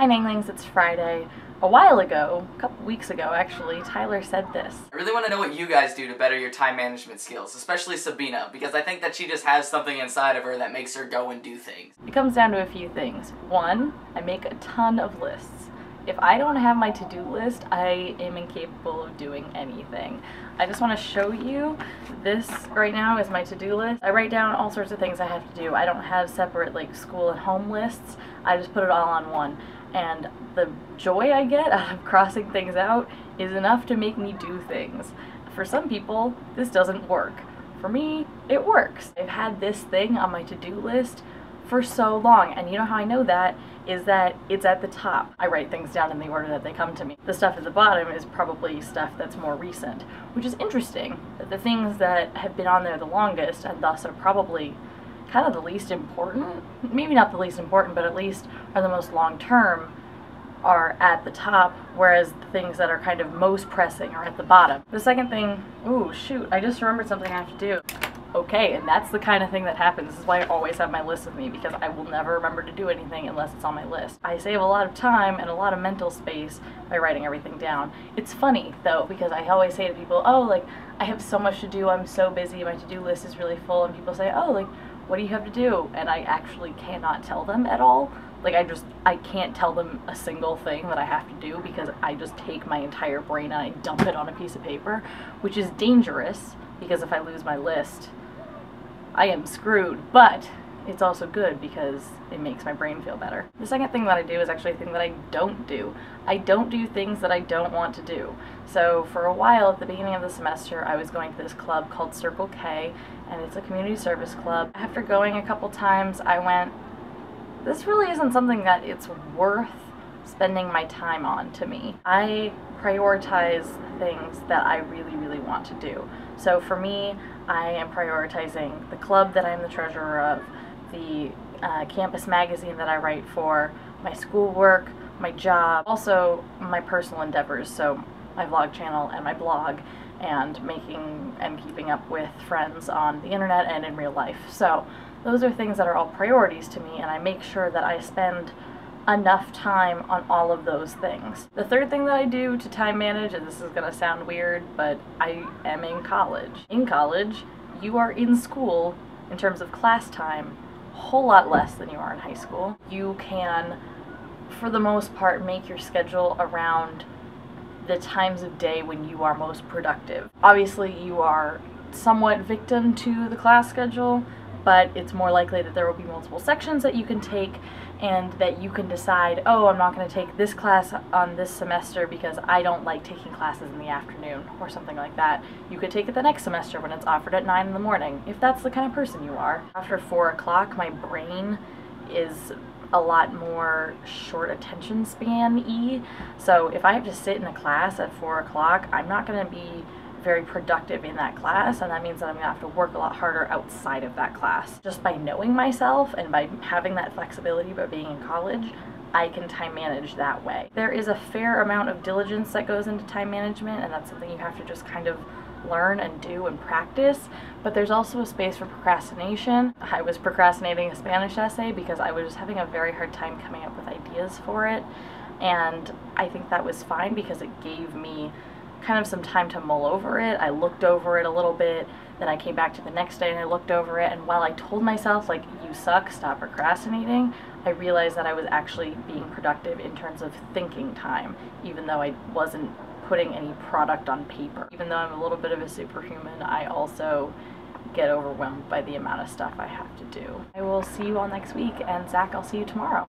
Morning Anglings, it's Friday. A while ago, a couple weeks ago actually, Tyler said this. I really want to know what you guys do to better your time management skills, especially Sabina, because I think that she just has something inside of her that makes her go and do things. It comes down to a few things. One, I make a ton of lists. If I don't have my to-do list, I am incapable of doing anything. I just want to show you this right now is my to-do list. I write down all sorts of things I have to do. I don't have separate like school and home lists. I just put it all on one. And the joy I get out of crossing things out is enough to make me do things. For some people, this doesn't work. For me, it works. I've had this thing on my to-do list for so long, and you know how I know that is that it's at the top. I write things down in the order that they come to me. The stuff at the bottom is probably stuff that's more recent, which is interesting that the things that have been on there the longest and thus are probably kind of the least important, maybe not the least important, but at least are the most long-term, are at the top, whereas the things that are kind of most pressing are at the bottom. The second thing, ooh, shoot, I just remembered something I have to do. Okay, and that's the kind of thing that happens. This is why I always have my list with me, because I will never remember to do anything unless it's on my list. I save a lot of time and a lot of mental space by writing everything down. It's funny, though, because I always say to people, oh, like, I have so much to do, I'm so busy, my to-do list is really full, and people say, oh, like, what do you have to do? And I actually cannot tell them at all. Like, I can't tell them a single thing that I have to do because I just take my entire brain and I dump it on a piece of paper, which is dangerous because if I lose my list, I am screwed, but it's also good because it makes my brain feel better. The second thing that I do is actually a thing that I don't do. I don't do things that I don't want to do. So for a while at the beginning of the semester, I was going to this club called Circle K, and it's a community service club. After going a couple times, I went, this really isn't something that it's worth spending my time on to me. I prioritize things that I really, really want to do. So for me, I am prioritizing the club that I'm the treasurer of, the campus magazine that I write for, my schoolwork, my job, also my personal endeavors, so my vlog channel and my blog, and making and keeping up with friends on the internet and in real life. So those are things that are all priorities to me, and I make sure that I spend enough time on all of those things. The third thing that I do to time manage, and this is gonna sound weird, but I am in college. In college, you are in school in terms of class time a whole lot less than you are in high school. You can, for the most part, make your schedule around the times of day when you are most productive. Obviously, you are somewhat victim to the class schedule, but it's more likely that there will be multiple sections that you can take and that you can decide, oh, I'm not going to take this class on this semester because I don't like taking classes in the afternoon or something like that. You could take it the next semester when it's offered at 9 in the morning, if that's the kind of person you are. After 4 o'clock, my brain is a lot more short attention span-y, so if I have to sit in a class at 4 o'clock, I'm not going to be very productive in that class, and that means that I'm going to have to work a lot harder outside of that class. Just by knowing myself and by having that flexibility by being in college, I can time manage that way. There is a fair amount of diligence that goes into time management, and that's something you have to just kind of learn and do and practice, but there's also a space for procrastination. I was procrastinating a Spanish essay because I was just having a very hard time coming up with ideas for it, and I think that was fine because it gave me kind of some time to mull over it. I looked over it a little bit, then I came back to the next day and I looked over it, and while I told myself, like, you suck, stop procrastinating, I realized that I was actually being productive in terms of thinking time, even though I wasn't putting any product on paper. Even though I'm a little bit of a superhuman, I also get overwhelmed by the amount of stuff I have to do. I will see you all next week, and Zach, I'll see you tomorrow.